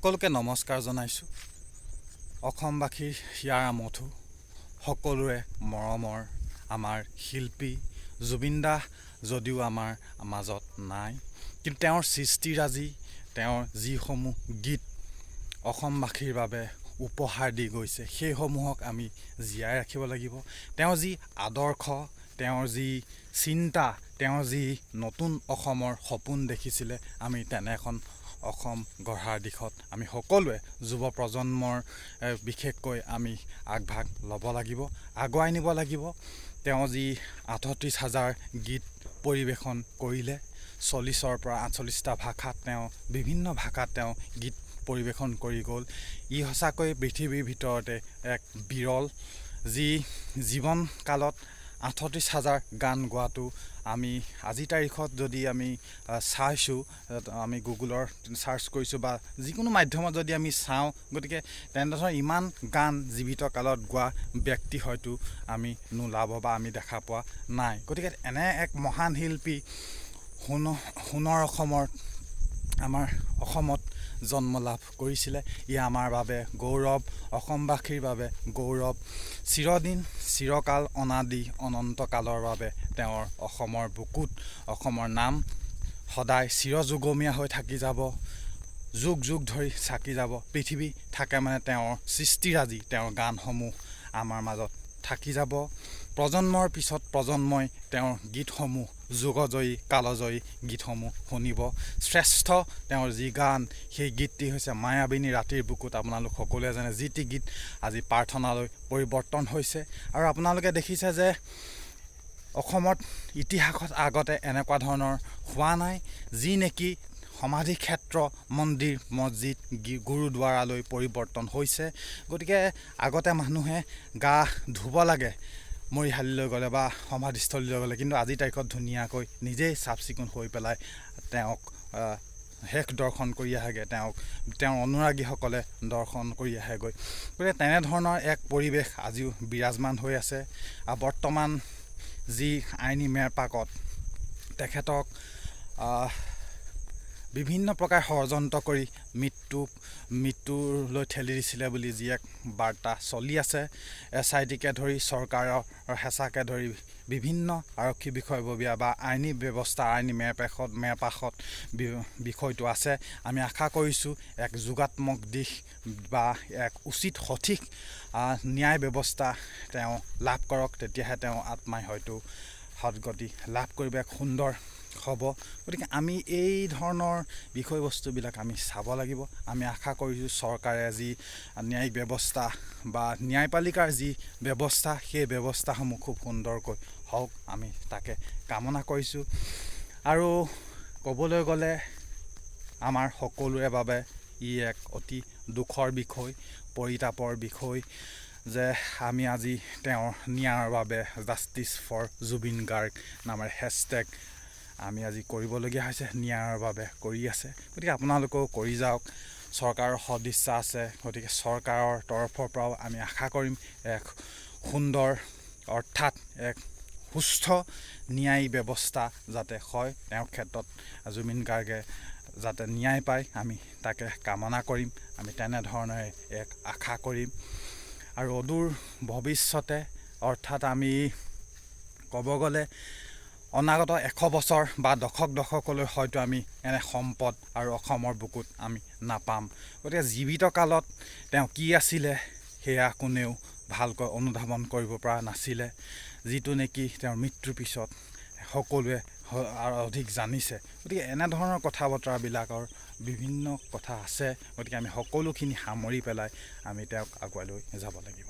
সকলোকে নমস্কাৰ জনাইছোঁ। অসমবাসীৰ হিয়াৰ মথু সকলোৰে মৰমৰ আমাৰ শিল্পী জুবিন দা যদিও আমাৰ মাজত নাই, কিন্তু তেওঁৰ সৃষ্টিৰাজি, তেওঁৰ যিসমূহ গীত অসমবাসীৰ বাবে উপহাৰ দি গৈছে, সেইসমূহক আমি জীয়াই ৰাখিব লাগিব। তেওঁৰ যি আদৰ্শ, তেওঁৰ যি চিন্তা, তেওঁৰ যি নতুন অসমৰ সপোন দেখিছিলে, আমি তেনে এখন অসম গঢ়াৰ দিশত আমি সকলোৱে যুৱ প্ৰজন্মৰ বিশেষকৈ আমি আগভাগ ল'ব লাগিব, আগুৱাই নিব লাগিব। তেওঁ যি ৩৮,০০০ গীত পৰিৱেশন কৰিলে, ৪০ৰ পৰা ৪৮টা ভাষাত তেওঁ বিভিন্ন ভাষাত তেওঁ গীত পৰিৱেশন কৰি গ'ল। ই সঁচাকৈ পৃথিৱীৰ ভিতৰতে এক বিৰল, যি জীৱন কালত ৩৮,০০০ গান গোৱাটো আমি আজিৰ তাৰিখত যদি আমি চাইছোঁ, আমি গুগলৰ চাৰ্চ কৰিছোঁ বা যিকোনো মাধ্যমত যদি আমি চাওঁ, গতিকে তেনেধৰণৰ ইমান গান জীৱিত কালত গোৱা ব্যক্তি হয়তো আমি নোলাব বা আমি দেখা পোৱা নাই। গতিকে এনে এক মহান শিল্পী সোণৰ অসমৰ আমাৰ অসমত জন্ম লাভ কৰিছিলে। ই আমাৰ বাবে গৌৰৱ, অসমবাসীৰ বাবে গৌৰৱ। চিৰদিন চিৰকাল অনাদি অনন্তকালৰ বাবে তেওঁৰ অসমৰ বুকুত অসমৰ নাম সদায় চিৰযুগমীয়া হৈ থাকি যাব, যুগ যুগ ধৰি চাকি যাব। পৃথিৱী থাকে মানে তেওঁৰ সৃষ্টিৰাজি, তেওঁৰ গানসমূহ আমাৰ মাজত থাকি যাব। প্ৰজন্মৰ পিছত প্ৰজন্মই তেওঁৰ গীতসমূহ, যুগজয়ী কালজয়ী গীতসমূহ শুনিব। শ্ৰেষ্ঠ তেওঁৰ যি গান, সেই গীতটি হৈছে মায়াবিনী ৰাতিৰ বুকুত। আপোনালোক সকলোৱে জানে, যিটি গীত আজি প্ৰাৰ্থনালৈ পৰিৱৰ্তন হৈছে। আৰু আপোনালোকে দেখিছে যে অসমত ইতিহাসত আগতে এনেকুৱা ধৰণৰ হোৱা নাই, যি নেকি সমাধি ক্ষেত্ৰ, মন্দিৰ, মছজিদ, গুৰুদ্বাৰালৈ পৰিৱৰ্তন হৈছে। গতিকে আগতে মানুহে গা ধুব লাগে মৰিশালীলৈ গ'লে বা সমাধিস্থলীলৈ গ'লে, কিন্তু আজিৰ তাৰিখত ধুনীয়াকৈ নিজেই চাফ চিকুণ হৈ পেলাই তেওঁক শেষ দৰ্শন কৰি আহেগৈ, তেওঁৰ অনুৰাগীসকলে দৰ্শন কৰি আহেগৈ। গতিকে তেনেধৰণৰ এক পৰিৱেশ আজিও বিৰাজমান হৈ আছে। আৰু বৰ্তমান যি আইনী মেৰপাকত তেখেতক বিভিন্ন প্ৰকাৰ ষড়যন্ত্ৰ কৰি মৃত্যুলৈ ঠেলি দিছিলে বুলি যি এক বাৰ্তা চলি আছে। SITকে ধৰি চৰকাৰৰ হেঁচাকে ধৰি বিভিন্ন আৰক্ষী বিষয়ববীয়া বা আইনী ব্যৱস্থা, আইনী মেৰপাকত বিষয়টো আছে। আমি আশা কৰিছোঁ এক যোগাত্মক দিশ বা এক উচিত সঠিক ন্যায় ব্যৱস্থা তেওঁ লাভ কৰক, তেতিয়াহে তেওঁ আত্মাই হয়তো সদগতি লাভ কৰিব, এক সুন্দৰ হ'ব। গতিকে আমি এই ধৰণৰ বিষয়বস্তুবিলাক আমি চাব লাগিব। আমি আশা কৰিছোঁ চৰকাৰে যি ন্যায়িক ব্যৱস্থা বা ন্যায়পালিকাৰ যি ব্যৱস্থা, সেই ব্যৱস্থাসমূহ খুব সুন্দৰকৈ হওক, আমি তাকে কামনা কৰিছোঁ। আৰু ক'বলৈ গ'লে আমাৰ সকলোৰে বাবে ই এক অতি দুখৰ বিষয়, পৰিতাপৰ বিষয় যে আমি আজি তেওঁৰ ন্যায়ৰ বাবে জাষ্টিছ ফৰ জুবিন গাৰ্গ নামেৰে হেছটেগ আমি আজি কৰিবলগীয়া হৈছে, ন্যায়ৰ বাবে কৰি আছে। গতিকে আপোনালোকেও কৰি যাওক, চৰকাৰৰ সদিচ্ছা আছে। গতিকে চৰকাৰৰ তৰফৰ পৰাও আমি আশা কৰিম এক সুন্দৰ, অৰ্থাৎ এক সুস্থ ন্যায়িক ব্যৱস্থা যাতে হয়, তেওঁৰ ক্ষেত্ৰত জুবিন গাৰ্গে যাতে ন্যায় পায়, আমি তাকে কামনা কৰিম। আমি তেনেধৰণে এক আশা কৰিম। আৰু অদূৰ ভৱিষ্যতে, অৰ্থাৎ আমি ক'ব গ'লে অনাগত 100 বছৰ বা দশকলৈ হয়তো আমি এনে সম্পদ আৰু অসমৰ বুকুত আমি নাপাম। গতিকে জীৱিত কালত তেওঁ কি আছিলে সেয়া কোনেও ভালকৈ অনুধাৱন কৰিব পৰা নাছিলে, যিটো নেকি তেওঁৰ মৃত্যুৰ পিছত সকলোৱে আৰু অধিক জানিছে। গতিকে এনেধৰণৰ কথা বতৰাবিলাকৰ বিভিন্ন কথা আছে। গতিকে আমি সকলোখিনি সামৰি পেলাই আমি তেওঁক আগুৱাই লৈ যাব লাগিব।